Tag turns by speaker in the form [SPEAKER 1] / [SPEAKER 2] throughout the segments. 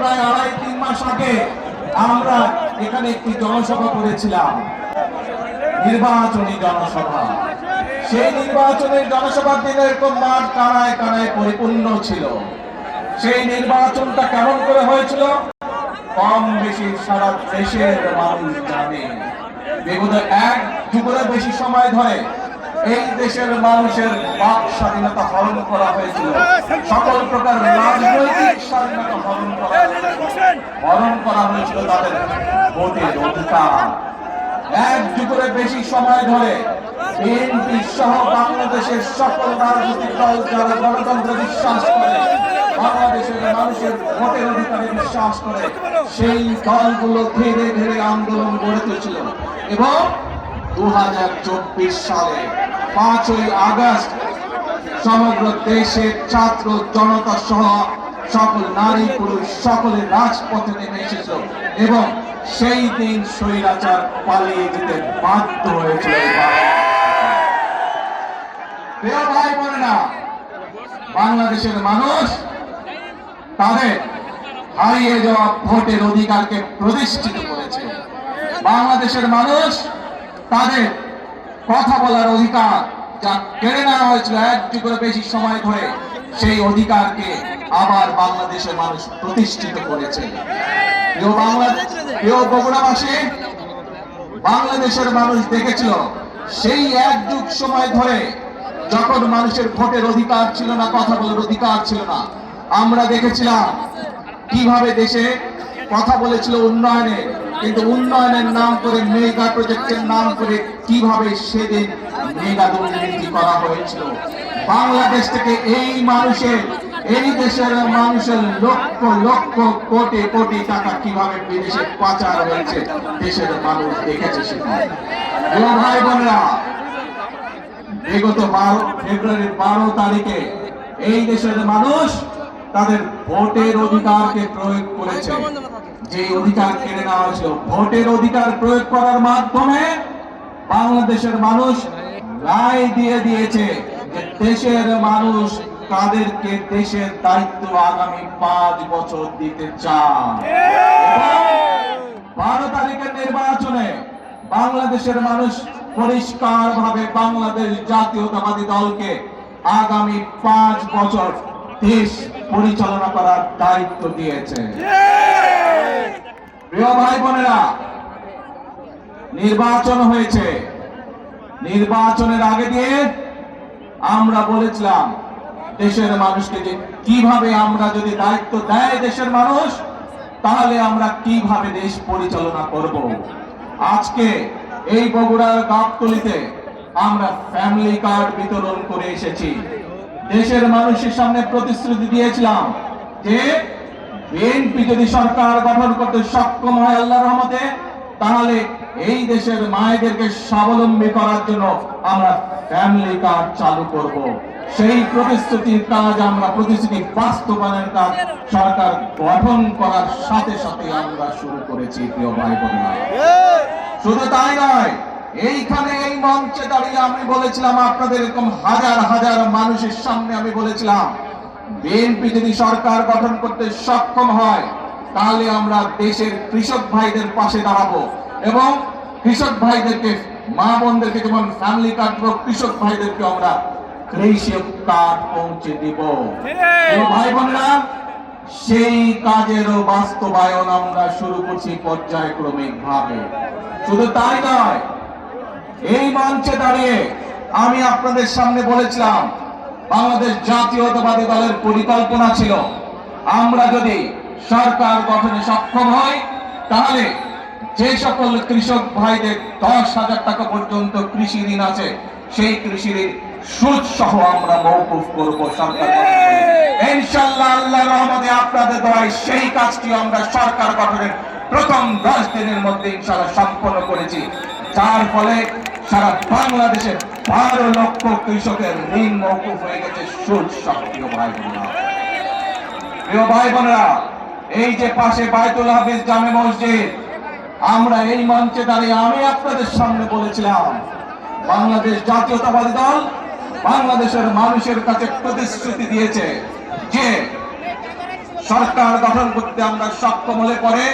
[SPEAKER 1] প্রায় 2.5-3 মাস আগে আমরা এখানে একটি জনসভা করেছিলাম, নির্বাচনী জনসভা। সেই নির্বাচনের জনসভার দিনে এরকম মাঠ কানায় কানায় পরিপূর্ণ ছিল। সেই নির্বাচনটা কেমন করে হয়েছিল কম বেশি সারা দেশের মানুষ জানে। বিগত 1 যুগের বেশি সময় ধরে এই দেশের মানুষের বাক স্বাধীনতা হরণ করা হয়েছিল, সকল প্রকার রাজনৈতিক স্বাধীনতা হরণ করা হয়েছিল তাদের ভোটের অধিকার। 1 যুগের বেশি সময় ধরে বিএনপি সহ বাংলাদেশের সকল রাজনৈতিক দল যারা গণতন্ত্রে বিশ্বাস করে, বাংলাদেশের মানুষের ভোটের অধিকারে বিশ্বাস করে, সেই দলগুলো ধীরে ধীরে আন্দোলন গড়ে তুলেছিল এবং 2024 সালে 5ই আগস্ট সমগ্র দেশের ছাত্র জনতা সহ সকল নারী পুরুষ সকলে রাজপথে নেমে এসেছিল এবং সেই দিন স্বৈরাচার পালিয়ে যেতে বাধ্য হয়েছিল। প্রিয় ভাই বোনেরা, বাংলাদেশের মানুষ তাদের হারিয়ে যাওয়া ভোটের অধিকারকে প্রতিষ্ঠিত করেছে। বাংলাদেশের মানুষ তাদের কথা বলার অধিকার যা কেড়ে নেওয়া হয়েছিল 1 যুগের বেশি সময় ধরে, সেই অধিকারকে আবার বাংলাদেশের মানুষ প্রতিষ্ঠিত করেছে। প্রিয় বগুড়াবাসী, বাংলাদেশের মানুষ দেখেছিল সেই 1 যুগ সময় ধরে যখন মানুষের ভোটের অধিকার ছিল না, কথা বলার অধিকার ছিল না, আমরা দেখেছিলাম কিভাবে দেশে কথা বলেছিল উন্নয়নে, কিন্তু উন্নয়নের নাম করে মেগা প্রজেক্টের নাম করে কিভাবে সেদিন মেগা দুর্নীতি করা হয়েছিল। বাংলাদেশ থেকে এই দেশের মানুষের লক্ষ লক্ষ কোটি কোটি টাকা কিভাবে বিদেশে পাচার হয়েছে দেশের মানুষ দেখেছে। সেখানে ভাই বোনেরা, বিগত ফেব্রুয়ারি 12 তারিখে এই দেশের মানুষ তাদের ভোটের অধিকারকে প্রয়োগ করেছে। যে অধিকার কেড়ে নেওয়া হয়েছিল, ভোটের অধিকার প্রয়োগ করার মাধ্যমে বাংলাদেশের মানুষ রায় দিয়ে দিয়েছে যে দেশের মানুষ তাদেরকে দেশের দায়িত্ব আগামী 5 বছর দিতে চান। 12 তারিখের নির্বাচনে বাংলাদেশের মানুষ পরিষ্কারভাবে বাংলাদেশ জাতীয়তাবাদী দলকে আগামী 5 বছর দেশ পরিচালনা করার দায়িত্ব দিয়েছে। প্রিয় ভাই বোনেরা, নির্বাচন হয়েছে, নির্বাচনের আগে দিয়ে আমরা বলেছিলাম দেশের মানুষকে যে কিভাবে আমরা যদি দায়িত্ব দেয় দেশের মানুষ, তাহলে আমরা কিভাবে দেশ পরিচালনা করব। আজকে এই বগুড়ার গাবতলীতে আমরা ফ্যামিলি কার্ড বিতরণ করে এসেছি। দেশের মানুষের সামনে প্রতিশ্রুতি দিয়েছিলাম যে বিএনপি যদি সরকার গঠন করতে সক্ষম হয় আল্লাহর রহমতে, তাহলে এই দেশের মায়েদেরকে স্বাবলম্বী করার জন্য আমরা ফ্যামিলি কার্ড চালু করব। সেই প্রতিশ্রুতির কাজ আমরা প্রতিশ্রুতি বাস্তবায়নের কাজ সরকার গঠন করার সাথে সাথে আমরা শুরু করেছি। প্রিয় ভাই বোনেরা, শুধু তাই নয়, এইখানে এই মঞ্চে দাঁড়িয়ে আমি বলেছিলাম আপনাদের এরকম হাজার হাজার মানুষের সামনে আমি বলেছিলাম বিএনপি যদি সরকার গঠন করতে সক্ষম হয় তাহলে আমরা দেশের কৃষক ভাইদের পাশে দাঁড়াবো এবং কৃষক ভাইদেরকে, মা বোনদেরকে যেমন ফ্যামিলি কার্ড দেব, কৃষক ভাইদেরকে আমরা কৃষি কার্ড পৌঁছে দিব। ভাই বোনেরা, সেই কাজেরও বাস্তবায়ন আমরা শুরু করছি পর্যায়ক্রমিক ভাবে। শুধু তাই নয়, এই মঞ্চে দাঁড়িয়ে আমি আপনাদের সামনে বলেছিলাম বাংলাদেশ জাতীয়তাবাদী দলের পরিকল্পনা ছিল আমরা যদি সরকার গঠনে সক্ষম হই তাহলে যে সকল কৃষক ভাইদের 10,000 টাকা পর্যন্ত কৃষি ঋণ আছে সেই কৃষি ঋণ সুদ সহ আমরা মওকুফ করব সরকার ইনশাআল্লাহ। আল্লাহর রহমতে আপনাদের দোয়ায় সেই কাজটি আমরা সরকার গঠনের প্রথম 10 দিনের মধ্যে ইনশাআল্লাহ সম্পন্ন করেছি, যার ফলে সারা বাংলাদেশের 12 লক্ষ কৃষকের ঋণ মওকুফ হয়ে গেছে সুদ সহ। প্রিয় ভাই বোনেরা, এই যে পাশে বায়তুল হাফিজ জামে মসজিদ, আমরা এই মঞ্চে দাঁড়িয়ে আমি আপনাদের সামনে বলেছিলাম বাংলাদেশ জাতীয়তাবাদী দল বাংলাদেশের মানুষের কাছে প্রতিশ্রুতি দিয়েছে যে সরকার গঠন করতে আমরা সক্ষম হলে পরে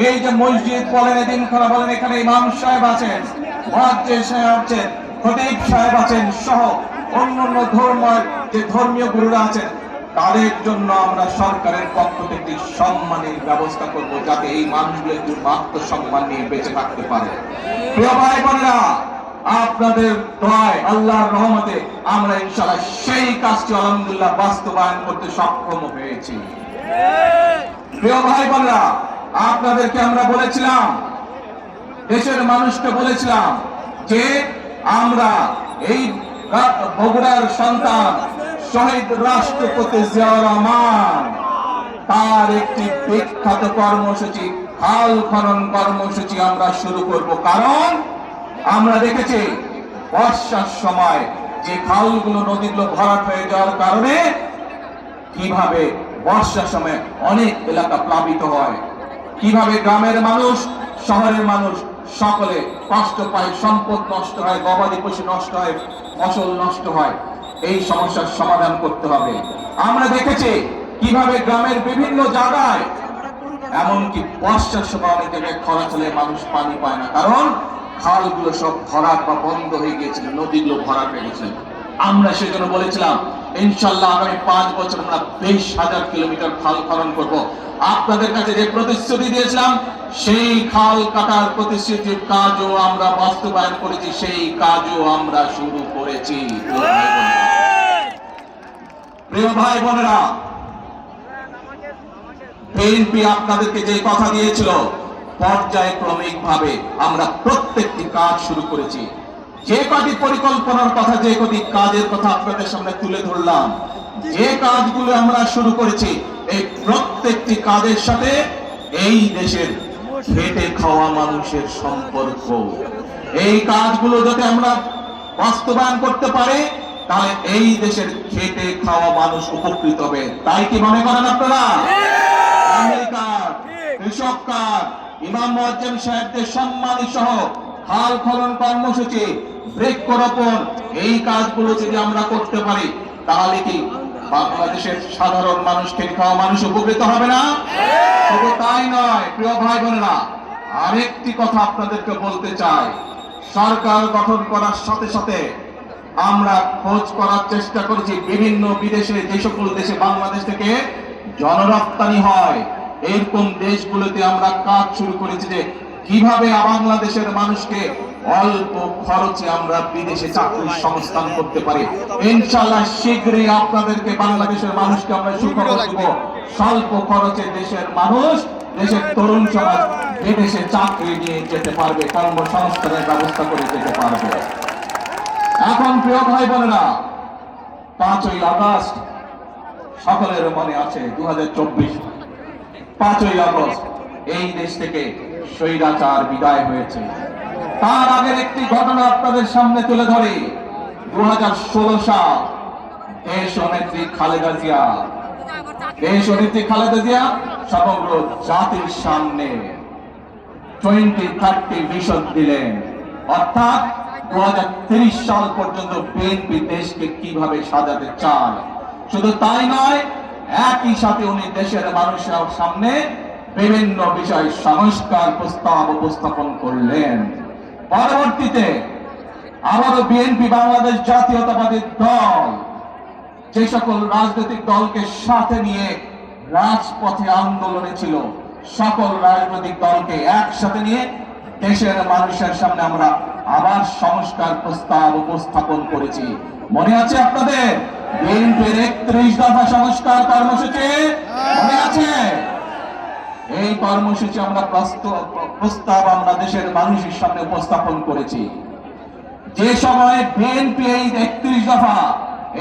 [SPEAKER 1] এই যে মসজিদ বলেন, এদিনখানা বলেন, এখানে ইমাম সাহেব আছেন, মুয়াজ্জিন সাহেব আছেন, খতিব সাহেব আছেন সহ অন্যান্য যে ধর্মীয় গুরুরা আছেন, তাদের জন্য আমরা সরকারের পক্ষ থেকে সম্মানের ব্যবস্থা করব, যাতে এই মানুষগুলো একটু আত্মসম্মান নিয়ে বেঁচে থাকতে পারে। প্রিয় ভাই বোনেরা, আপনাদের দোয়ায়, আল্লাহর রহমতে আমরা ইনশাআল্লাহ সেই কাজটি আলহামদুলিল্লাহ বাস্তবায়ন করতে সক্ষম হয়েছি। প্রিয় ভাই বোনেরা, আপনাদেরকে আমরা বলেছিলাম, দেশের মানুষকে বলেছিলাম যে আমরা এই বগুড়ার সন্তান শহীদ রাষ্ট্রপতি জিয়াউর রহমান তার একটি বিখ্যাত কর্মসূচি, খাল খনন কর্মসূচি আমরা শুরু করব। কারণ আমরা দেখেছি বর্ষার সময় যে খালগুলো, নদীগুলো ভরাট হয়ে যাওয়ার কারণে কিভাবে বর্ষার সময় অনেক এলাকা প্লাবিত হয়, কিভাবে গ্রামের মানুষ, শহরের মানুষ সকলে কষ্ট পায়, সম্পদ নষ্ট হয়, গবাদি পশু নষ্ট হয়, ফসল নষ্ট হয়। এই সমস্যার সমাধান করতে হবে। আমরা দেখেছি কিভাবে গ্রামের বিভিন্ন জায়গায়, এমনকি বর্ষার সময় অনেক জায়গায় খরা চলে, মানুষ পানি পায় না, কারণ খালগুলো সব ভরাট বা বন্ধ হয়ে গিয়েছিল, নদীগুলো ভরাট হয়ে গেছিল। আমরা সেজন্য বলেছিলাম ইনশাআল্লাহ আগামী 5 বছর আমরা 20,000 কিলোমিটার খাল খনন করব। আপনাদের কাছে যে প্রতিশ্রুতি দিয়েছিলাম, সেই খাল কাটার প্রতিশ্রুতির কাজও আমরা বাস্তবায়ন করেছি, সেই কাজও আমরা শুরু করেছি। প্রিয় ভাই বোনেরা, বিএনপি আপনাদেরকে যে কথা দিয়েছিল, পর্যায়ক্রমিক ভাবে আমরা প্রত্যেকটি কাজ শুরু করেছি। যে কটি পরিকল্পনার কথা, যে কটি কাজের কথা আপনাদের সামনে তুলে ধরলাম, যে কাজগুলো আমরা শুরু করেছি, এই প্রত্যেকটি কাজের সাথে এই দেশের খেটে খাওয়া মানুষের সম্পর্ক। এই কাজগুলো যাতে আমরা বাস্তবায়ন করতে পারি, তাহলে এই দেশের খেটে খাওয়া মানুষ উপকৃত হবে। তাই কি মনে করেন আপনারা? আমেরিকার কৃষক কার্ড, ইমাম মুয়াজ্জিন সাহেবদের সম্মানী সহ খাল খনন কর্মসূচি, বৃক্ষরোপণ, এই কাজগুলো যদি আমরা করতে পারি, তাহলে কি বাংলাদেশের সাধারণ মানুষ, খেটে খাওয়া মানুষ উপকৃত হবে না? শুধু তাই নয়, প্রিয় ভাই বোনেরা, আরেকটি কথা আপনাদেরকে বলতে চাই। সরকার গঠন করার সাথে সাথে আমরা খোঁজ করার চেষ্টা করেছি বিভিন্ন বিদেশে, যে সকল দেশে বাংলাদেশ থেকে জনরপ্তানি হয়, এরকম দেশগুলোতে আমরা কাজ শুরু করেছি যে কিভাবে বাংলাদেশের মানুষকে অল্প খরচে আমরা বিদেশে চাকরির সংস্থান করতে পারি। ইনশাআল্লাহ শীঘ্রই আপনাদেরকে, বাংলাদেশের মানুষকে আমরা সুখবর দেব, স্বল্প খরচে দেশের মানুষ, দেশের তরুণ সমাজ বিদেশে চাকরি নিয়ে যেতে পারবে, কর্মসংস্থানের ব্যবস্থা করে যেতে পারবে। এখন প্রিয় ভাই বোনেরা, 5ই আগস্ট সকলের মনে আছে, 2024 5ই আগস্ট এই দেশ থেকে স্বৈরাচার বিদায় হয়েছে। তার আগের একটি ঘটনা আপনাদের সামনে তুলে ধরি। 2016 সাল দেশনেত্রী খালেদা জিয়া সমগ্র জাতির সামনে 2030 ভিশন দিলেন, অর্থাৎ 2030 সাল পর্যন্ত বিএনপি দেশকে কিভাবে সাজাতে চায়। শুধু তাই নয়, একই সাথে উনি দেশের মানুষের সামনে বিভিন্ন বিষয় সংস্কার প্রস্তাব উপস্থাপন করলেন। পরবর্তীতে আবারও বিএনপি, বাংলাদেশ জাতীয়তাবাদী দল, যে সকল রাজনৈতিক দলকে সাথে নিয়ে রাজপথে আন্দোলনে ছিল, সকল রাজনৈতিক দলকে একসাথে নিয়ে দেশের মানুষের সামনে আমরা আবার সংস্কার প্রস্তাব উপস্থাপন করেছি। মনে আছে আপনাদের? বিএনপির 31 দফা সংস্কার কর্মসূচি মনে আছে? এই কর্মসূচি আমরা প্রস্তাব আমরা দেশের মানুষের সামনে উপস্থাপন করেছি। যে সময় বিএনপি এই 31 দফা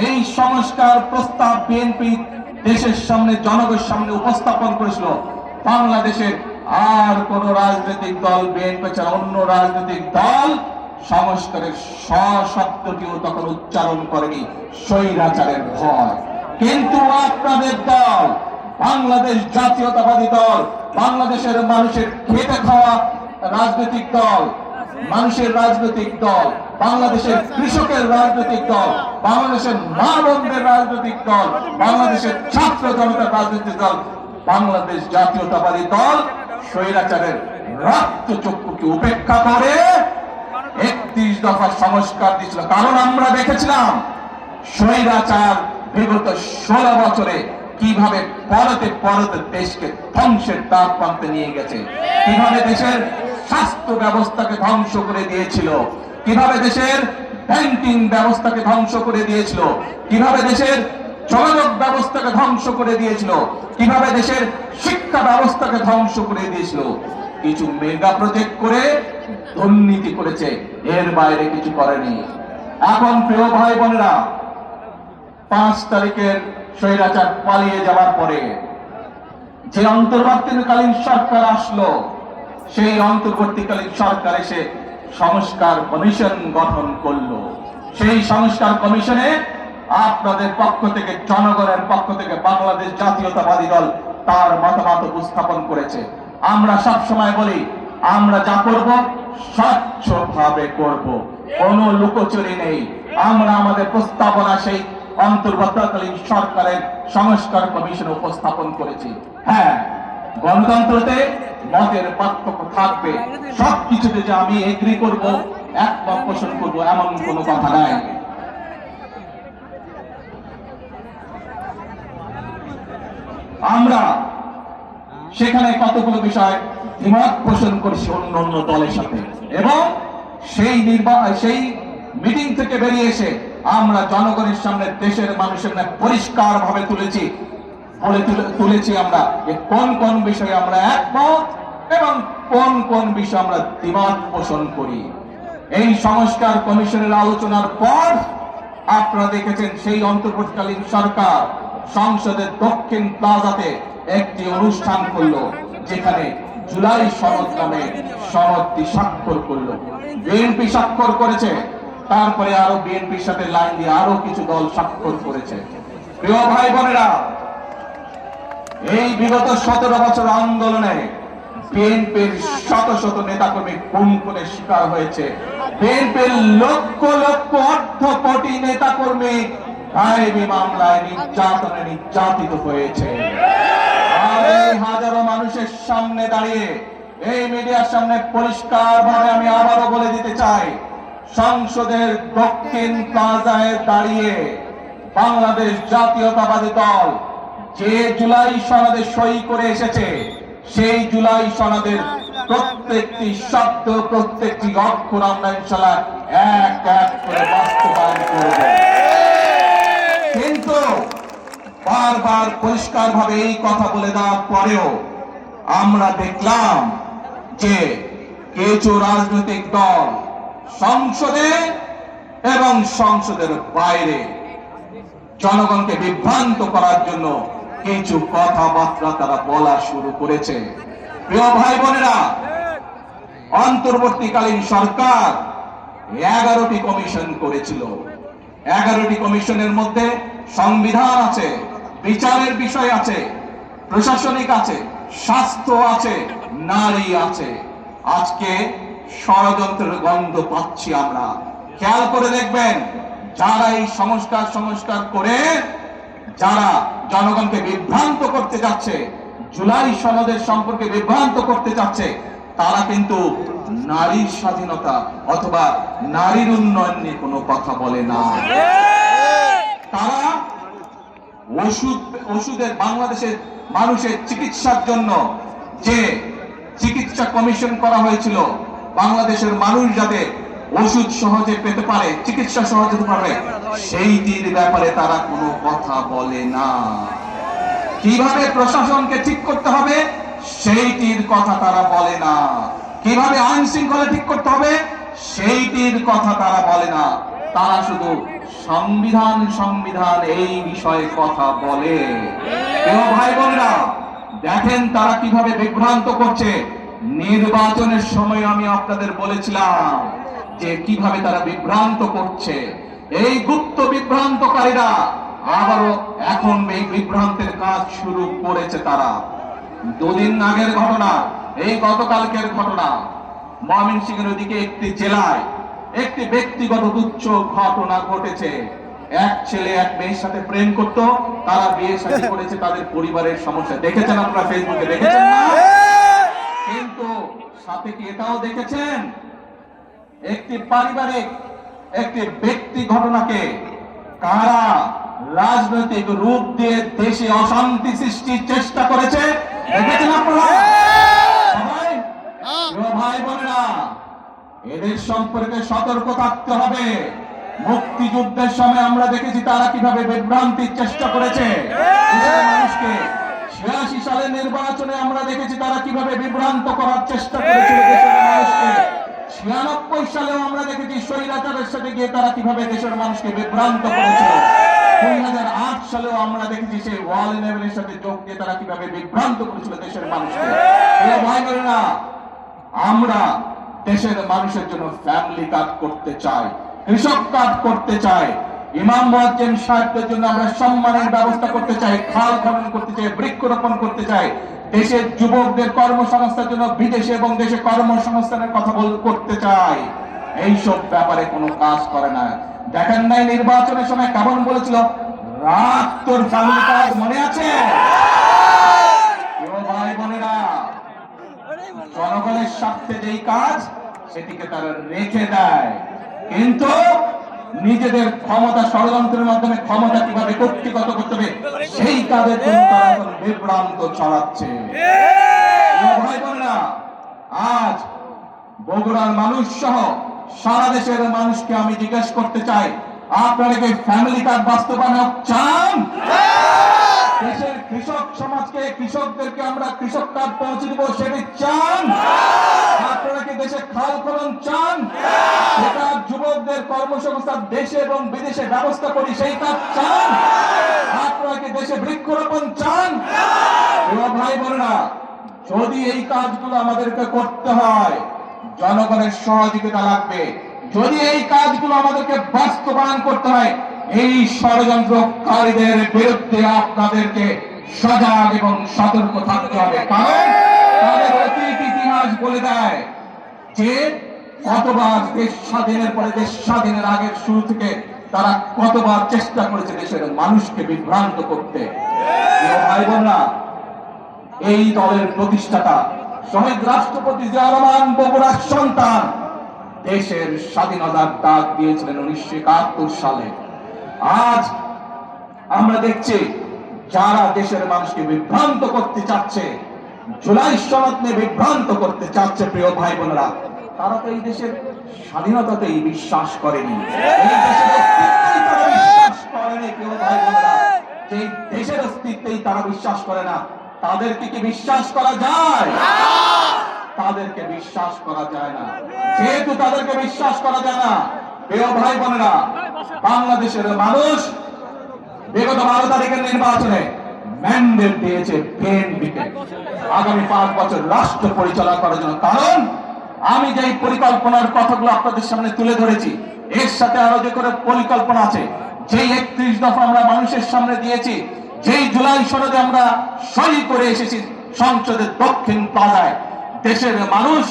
[SPEAKER 1] এই সংস্কার প্রস্তাব বিএনপি দেশের সামনে, জনগণের সামনে উপস্থাপন করেছিল, বাংলাদেশের আর কোন রাজনৈতিক দল, বিএনপি ছাড়া অন্য রাজনৈতিক দল সংস্কারের শব্দটিও তখন উচ্চারণ করেনি, স্বৈরাচারের ভয়। কিন্তু আপনাদের দল, বাংলাদেশ জাতীয়তাবাদী দল, বাংলাদেশের মানুষের খেটে খাওয়া রাজনৈতিক দল, মানুষের রাজনৈতিক দল, বাংলাদেশের কৃষকের রাজনৈতিক দল, বাংলাদেশের মা বোনদের রাজনৈতিক দল, বাংলাদেশের ছাত্র জনতার রাজনৈতিক দল, বাংলাদেশ জাতীয়তাবাদী দল স্বৈরাচারের রক্তচক্ষুকে উপেক্ষা করে 31 দফা সংস্কার দিয়েছিল। কারণ আমরা দেখেছিলাম স্বৈরাচার বিগত 16 বছরে কিভাবে পরতে পরতে দেশকে ধ্বংসের দ্বার প্রান্তে নিয়ে গেছে, কিভাবে দেশের স্বাস্থ্য ব্যবস্থাকে ধ্বংস করে দিয়েছিল, কিভাবে দেশের ব্যাংকিং ব্যবস্থাকে ধ্বংস করে দিয়েছিল, কিভাবে দেশের যোগাযোগ ব্যবস্থাকে ধ্বংস করে দিয়েছিল, কিভাবে দেশের শিক্ষা ব্যবস্থাকে ধ্বংস করে দিয়েছিল। কিছু মেগা প্রজেক্ট করে দুর্নীতি করেছে, এর বাইরে কিছু করেনি। এখন প্রিয় ভাই বোনেরা, 5 তারিখের স্বৈরাচার পালিয়ে যাওয়ার পরে যে অন্তর্বর্তীকালীন সরকার আসলো, সেই অন্তর্বর্তীকালীন সরকার এসে সংস্কার কমিশন গঠন করলো। সেই সংস্কার কমিশনে আপনাদের পক্ষ থেকে, জনগণের পক্ষ থেকে বাংলাদেশ জাতীয়তাবাদী দল তার মতামত উপস্থাপন করেছে। আমরা সব সময় বলি, আমরা যা করব স্বচ্ছভাবে করব, কোনো লুকোচুরি নেই। আমরা আমাদের প্রস্তাবনা সেই অন্তর্বর্তীকালীন সরকারের সংস্কার কমিশনে উপস্থাপন করেছি। হ্যাঁ, গণতন্ত্রতে মতের পার্থক্য থাকবে, সবকিছুতে যে আমি এগ্রি করব, একমত পোষণ করব, এমন কোনো কথা নাই। আমরা সেখানে কতগুলো বিষয় দ্বিমত পোষণ করেছি অন্য অন্য দলের সাথে, এবং সেই মিটিং থেকে বেরিয়ে এসে আমরা জনগণের সামনে, দেশের মানুষের সামনে পরিষ্কার ভাবে তুলেছি আমরা যে কোন কোন বিষয়ে আমরা একমত এবং কোন কোন বিষয়ে আমরা দ্বিমত পোষণ করি। এই সংস্কার কমিশনের আলোচনার পর আপনারা দেখেছেন সেই অন্তর্বর্তীকালীন সরকার সংসদের দক্ষিণ প্লাজাতে একটি অনুষ্ঠান করলো, যেখানে জুলাই সনদ নামে সনদটি স্বাক্ষর করলো। বিএনপি স্বাক্ষর করেছে, তারপরে আরো বিএনপির সাথে লাইন দিয়ে আরো কিছু দল স্বাক্ষর করেছে। প্রিয় ভাই বোনেরা, এই বিগত 17 বছর আন্দোলনে বিএনপির শত শত নেতাকর্মী খুন করে শিকার হয়েছে। বিএনপির লক্ষ লক্ষ অর্ধ কোটি নেতাকর্মী গায়েবী মামলায় নির্যাতিত হয়েছে। আর এই হাজারো মানুষের সামনে দাঁড়িয়ে, এই মিডিয়ার সামনে পরিষ্কার ভাবে আমি আবারও বলে দিতে চাই, সংসদের দক্ষিণ প্লাজায় দাঁড়িয়ে বাংলাদেশ জাতীয়তাবাদী দল যে জুলাই সনদে সই করে এসেছে, সেই জুলাই সনদের প্রত্যেকটি শব্দ, প্রত্যেকটি অক্ষর আমরা ইনশাআল্লাহ এক এক করে বাস্তবায়ন করব। কিন্তু বারবার পরিষ্কার ভাবে এই কথা বলে দেওয়ার পরেও আমরা দেখলাম যে কিছু রাজনৈতিক দল সংসদে এবং সংসদের বাইরে জনগণকে বিভ্রান্ত করার জন্য কিছু কথাবার্তা তারা বলা শুরু করেছে। প্রিয় ভাই বোনেরা, অন্তর্বর্তীকালীন সরকার 11টি কমিশন করেছিল। 11টি কমিশনের মধ্যে সংবিধান আছে, বিচারের বিষয় আছে, প্রশাসনিক আছে, স্বাস্থ্য আছে, নারী আছে। আজকে ষড়যন্ত্রের গন্ধ পাচ্ছি আমরা। খেয়াল করে দেখবেন, যারা এই সংস্কার করে যারা জনগণকে বিভ্রান্ত করতে যাচ্ছে, জুলাই সনদের সম্পর্কে বিভ্রান্ত করতে যাচ্ছে, তারা কিন্তু নারীর স্বাধীনতা অথবা নারীর উন্নয়ন নিয়ে কোনো কথা বলে না। তারা ওষুধের, বাংলাদেশের মানুষের চিকিৎসার জন্য যে চিকিৎসা কমিশন করা হয়েছিল, বাংলাদেশের মানুষ যাতে ওষুধ সহজে পেতে পারে, চিকিৎসা সহজে পেতে পারে, সেইটির ব্যাপারে তারা কোনো কথা বলে না। কিভাবে প্রশাসনকে ঠিক করতে হবে সেইটির কথা তারা বলে না। কিভাবে আইন শৃঙ্খলা ঠিক করতে হবে সেইটির কথা তারা বলে না। তারা শুধু সংবিধান এই বিষয়ে কথা বলে। ভাই বোনেরা, দেখেন তারা কিভাবে বিভ্রান্ত করছে। নির্বাচনের সময় আমি আপনাদের বলেছিলাম যে কিভাবে তারা বিভ্রান্ত করছে। এই গুপ্ত বিভ্রান্তকারীরা আবারও এখন এই বিভ্রান্তের কাজ শুরু করেছে। তারা দুদিন আগের ঘটনা, এই গতকালকের ঘটনা, ময়মনসিংহের ওদিকে একটি জেলায় একটি ব্যক্তিগত তুচ্ছ ঘটনা ঘটেছে। এক ছেলে এক মেয়ের সাথে প্রেম করত, তারা বিয়ে শাদী করেছে, তাদের পরিবারের সমস্যা দেখেছেন আপনারা ফেসবুকে, দেখেছেন না? কিন্তু সাথে কি এটাও দেখেছেন একটি পারিবারিক একটি ব্যক্তি ঘটনাকে কারা রাজনৈতিক রূপ দিয়ে দেশে অশান্তি সৃষ্টির চেষ্টা করেছে? দেখেছেন আপনারা সবাই? ভাই বোনেরা, এদের সম্পর্কে সতর্ক থাকতে হবে। মুক্তিযুদ্ধের সময় আমরা দেখেছি তারা কিভাবে বিভ্রান্তির চেষ্টা করেছে দেশের মানুষকে। ৮৬ সালের নির্বাচনে আমরা দেখেছি তারা কিভাবে বিভ্রান্ত করার চেষ্টা করেছিল দেশের মানুষকে। ৯৬ সালেও আমরা দেখেছি স্বৈরাচারের সাথে গিয়ে তারা কিভাবে দেশের মানুষকে বিভ্রান্ত করেছিল। ২০০৮ সালেও আমরা দেখেছি সেই ওয়াল ইলেভেনের সাথে যোগ দিয়ে তারা কিভাবে বিভ্রান্ত করেছিল দেশের মানুষকে। ভাই বোনেরা, আমরা দেশের মানুষের জন্য ফ্যামিলি কার্ড করতে চাই, কৃষক কার্ড করতে চাই, ইমাম মুয়াজ্জিন সাহেবদের জন্য আমরা সম্মানের ব্যবস্থা করতে চাই, খাল খনন করতে চাই, বৃক্ষরোপণ করতে চাই, দেশের যুবকদের কর্মসংস্থানের জন্য বিদেশে এবং দেশে কর্মসংস্থানের কথা করতে চাই। এইসব ব্যাপারে কোনো কাজ করে না। দেখেন নাই নির্বাচনের সময় কেমন বলেছিল, রাত তোর ফ্যামিলি কার্ড, মনে আছে? ভাই বোনেরা, জনগণের স্বার্থে যেই কাজ সেটিকে তারা রেখে দেয়, কিন্তু নিজেদের ক্ষমতা ষড়যন্ত্রের মাধ্যমে ক্ষমতা কিভাবে কর্তৃগত করতে হবে সেই কাজের জন্য তারা এখন বিভ্রান্ত ছড়াচ্ছে। ভাই বোনেরা, আজ বগুড়ার মানুষ সহ সারা দেশের মানুষকে আমি জিজ্ঞেস করতে চাই, আপনারা কি ফ্যামিলি কার্ড বাস্তবায়ন চান? দেশের কৃষক সমাজকে, কৃষকদেরকে আমরা কৃষক কার্ড পৌঁছে দিব সেটি চান? আপনারা কি দেশে খাল খনন চান? সেটা যুবকদের কর্মসংস্থান দেশে এবং বিদেশে ব্যবস্থা করি সেই কাজ চান? আপনারা কি দেশে বৃক্ষরোপণ চান? ভাই বোনেরা, যদি এই কাজগুলো আমাদেরকে করতে হয় জনগণের সহযোগিতা লাগবে। যদি এই কাজগুলো আমাদেরকে বাস্তবায়ন করতে হয় এই ষড়যন্ত্রকারীদের বিরুদ্ধে আপনাদেরকে সজাগ এবং সতর্ক থাকতে হবে। কারণ তাদের অতীত ইতিহাস বলে দেয় যে কতবার দেশ স্বাধীনের পরে, দেশ স্বাধীনের আগের শুরু থেকে তারা কতবার চেষ্টা করেছে দেশের মানুষকে বিভ্রান্ত করতে। ভাই বোনরা, এই দলের প্রতিষ্ঠাতা শহীদ রাষ্ট্রপতি জিয়া রহমান বগুড়ার সন্তান, দেশের স্বাধীনতার ডাক দিয়েছিলেন ১৯৭১ সালে। আজ আমরা দেখছি যারা দেশের মানুষকে বিভ্রান্ত করতে চাচ্ছে, জুলাই সনদ নিয়ে বিভ্রান্ত করতে চাচ্ছে, প্রিয় ভাই বোনেরা, তারা তো এই দেশের স্বাধীনতাতেই বিশ্বাস করেনি, এই দেশের অস্তিত্বেই তারা বিশ্বাস করেনি। প্রিয় ভাই বোনেরা, এই দেশের অস্তিত্বেই তারা বিশ্বাস করে না। তাদেরকে কি বিশ্বাস করা যায়? তাদেরকে বিশ্বাস করা যায় না। যেহেতু তাদেরকে বিশ্বাস করা যায় না, প্রিয় ভাই বোনেরা, বাংলাদেশের মানুষ বিগত 12 তারিখের নির্বাচনে ম্যান্ডেট দিয়েছে বিএনপিকে আগামী 5 বছর রাষ্ট্র পরিচালনা করার জন্য। কারণ আমি যেই পরিকল্পনার কথাগুলো আপনাদের সামনে তুলে ধরেছি, এর সাথে আরো যে করে পরিকল্পনা আছে, যেই 31 দফা আমরা মানুষের সামনে দিয়েছি, যেই জুলাই সনদে আমরা সই করে এসেছি সংসদের দক্ষিণ প্লাজায়, দেশের মানুষ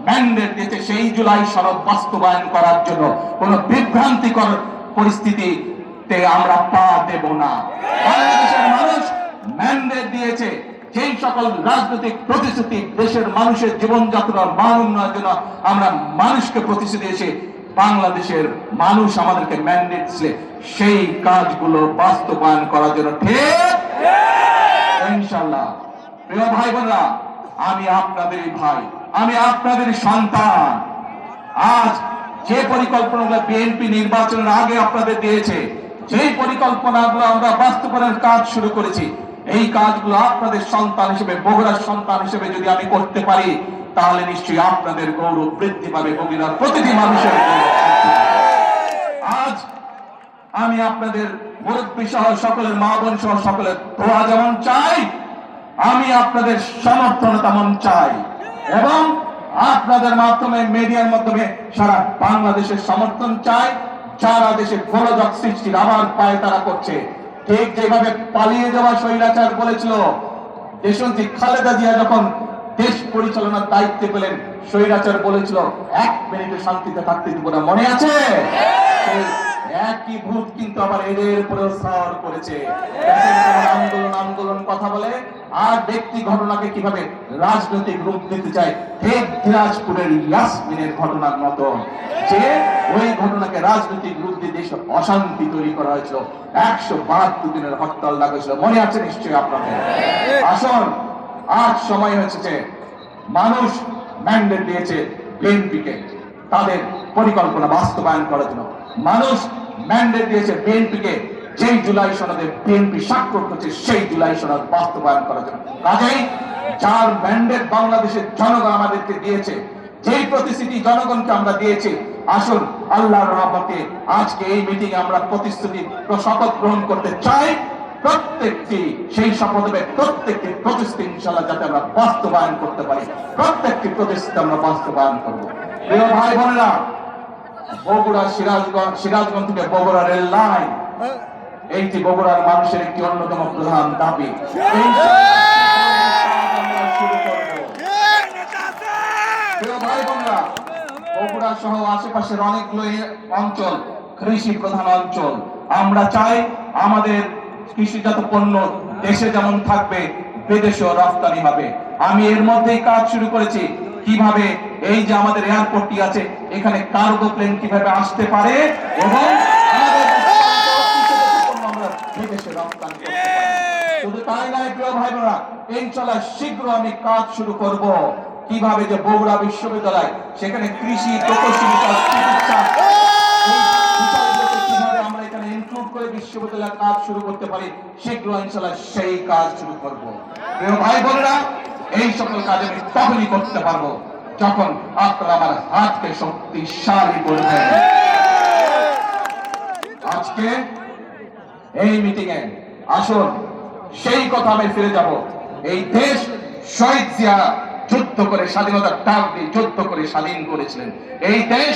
[SPEAKER 1] ম্যান্ডেট দিয়েছে সেই জুলাই সনদ বাস্তবায়ন করার জন্য। কোন বিভ্রান্তিকর পরিস্থিতিতে আমরা পা দেব না। বাংলাদেশের মানুষ ম্যান্ডেট দিয়েছে যেই সকল রাজনৈতিক প্রতিশ্রুতি দেশের মানুষের জীবনযাত্রার মান উন্নয়নের জন্য আমরা মানুষকে প্রতিশ্রুতি দিয়েছি, বাংলাদেশের মানুষ আমাদেরকে ম্যান্ডেট দিয়েছে সেই কাজগুলো বাস্তবায়ন করার জন্য। ঠিক ইনশাআল্লাহ। প্রিয় ভাই বোনেরা, আমি আপনাদেরই ভাই, আমি আপনাদেরই সন্তান। আজ যে পরিকল্পনাগুলো বিএনপি নির্বাচনের আগে আপনাদের দিয়েছে, যেই পরিকল্পনাগুলো আমরা বাস্তবায়নের কাজ শুরু করেছি, এই কাজগুলো আপনাদের সন্তান হিসেবে, বগুড়ার সন্তান হিসেবে যদি আমি করতে পারি, তাহলে নিশ্চয়ই আপনাদের গৌরব বৃদ্ধি পাবে, বগুড়ার প্রতিটি মানুষের গৌরব। আজ আমি আপনাদের মুরব্বী সহ সকলের, মা বোন সহ সকলের দোয়া যেমন চাই, আমি আপনাদের সমর্থন তেমন চাই, এবং আপনাদের মাধ্যমে, মিডিয়ার মাধ্যমে সারা বাংলাদেশের সমর্থন চাই। যারা দেশে গোলযোগ সৃষ্টির আবার পায় তারা করছে, ঠিক যেভাবে পালিয়ে যাওয়া স্বৈরাচার বলেছিল, দেশনেত্রী খালেদা জিয়া যখন দেশ পরিচালনার দায়িত্ব পেলেন, স্বৈরাচার বলেছিল 1 মিনিটে শান্তিতে থাকতে দিব না, মনে আছে? একই ভূত কিন্তু আবার এদের উপরেও সওয়ার করেছে। আন্দোলন আন্দোলন কথা বলে আর ব্যক্তি ঘটনাকে কিভাবে রাজনৈতিক রূপ দিতে চায়, ঠিক দিনাজপুরের ইয়াসমিনের ঘটনার মতো, যে ওই ঘটনাকে রাজনৈতিক রূপ দিয়ে দেশে অশান্তি তৈরি করা হয়েছিল। 172 দিনের হরতাল লাগা হয়েছিল, মনে আছে নিশ্চয়ই আপনাদের। আসুন, আজ সময় হয়েছে যে মানুষ ম্যান্ডেট দিয়েছে বিএনপিকে তাদের পরিকল্পনা বাস্তবায়ন করার জন্য। মানুষ ম্যান্ডেট দিয়েছে বিএনপিকে যেই জুলাই সনদে বিএনপি স্বাক্ষর করছে সেই জুলাই সনদ বাস্তবায়ন করার জন্য। কাজেই যার ম্যান্ডেট বাংলাদেশের জনগণ আমাদেরকে দিয়েছে, যেই প্রতিশ্রুতি জনগণকে আমরা দিয়েছি, আসুন আল্লাহর রহমতে আজকে এই মিটিং আমরা প্রতিশ্রুতি শপথ গ্রহণ করতে চাই। প্রত্যেকটি সেই শপথে প্রত্যেকটি প্রতিশ্রুতি ইনশাআল্লাহ যাতে আমরা বাস্তবায়ন করতে পারি, প্রত্যেকটি প্রতিশ্রুতি আমরা বাস্তবায়ন করবো। প্রিয় ভাই বোনেরা, বগুড়া সিরাজগঞ্জ থেকে বগুড়া রেল লাইন, এইটি বগুড়ার মানুষের একটি অন্যতম প্রধান দাবি। প্রিয় ভাই বোনেরা, বগুড়া সহ আশেপাশের অনেকগুলো অঞ্চল কৃষি প্রধান অঞ্চল। আমরা চাই আমাদের কৃষিজাত পণ্য দেশে যেমন থাকবে বিদেশেও রপ্তানি হবে। আমি এর মধ্যেই কাজ শুরু করেছি কিভাবে এই যে আমাদের এয়ারপোর্টটি আছে এখানে কার্গো প্লেন কিভাবে আসতে পারে এবং বিদেশে রপ্তানি করতে পারে। শুধু তাই নয় প্রিয় ভাই বোনেরা, ইনশাআল্লাহ শীঘ্র আমি কাজ শুরু করব কিভাবে যে বগুড়া বিশ্ববিদ্যালয় সেখানে কৃষি, প্রকৌশলী, চিকিৎসা আমরা এখানে ইনক্লুড করে বিশ্ববিদ্যালয়ের কাজ শুরু করতে পারি। শীঘ্র ইনশাআল্লাহ সেই কাজ শুরু করব। প্রিয় ভাই বোনেরা, এই সকল কাজ আমি তখনই করতে পারবো যখন আপনারা আমার হাতকে শক্তিশালী করবেন। আজকে এই মিটিং এ আসুন সেই কথা আমি ফিরে যাব। এই দেশ শহীদ জিয়া যুদ্ধ করে স্বাধীনতার ডাক দিয়ে যুদ্ধ করে স্বাধীন করেছিলেন। এই দেশ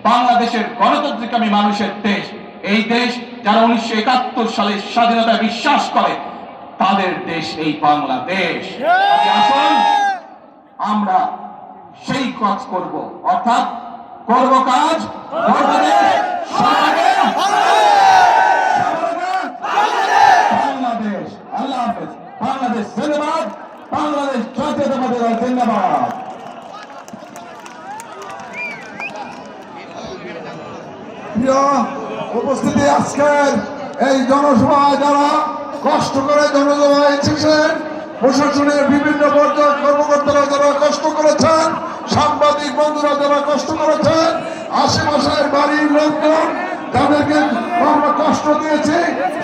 [SPEAKER 1] বাংলাদেশের গণতন্ত্রকামী মানুষের দেশ। এই দেশ যারা 1971 সালে স্বাধীনতায় বিশ্বাস করে তাদের দেশ এই বাংলাদেশ। আসুন আমরা সেই কাজ করব, অর্থাৎ করব কাজ, করব দেশ, বাংলাদেশ। আল্লাহ হাফেজ। বাংলাদেশ জিন্দাবাদ, বাংলাদেশ জাতীয়তাবাদী দল জিন্দাবাদ।
[SPEAKER 2] প্রিয় উপস্থিতি, আজকের এই জনসভায় যারা কষ্ট করে জনসভায় এসেছেন, প্রশাসনের বিভিন্ন পর্যায়ের কর্মকর্তারা যারা কষ্ট করেছেন, সাংবাদিক বন্ধুরা যারা কষ্ট করেছেন, আশেপাশের বাড়ির লোকজন যাদেরকে আমরা কষ্ট দিয়েছি,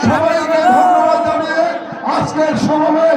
[SPEAKER 2] সবাইকে ধন্যবাদ জানিয়ে আজকের সমাবেশ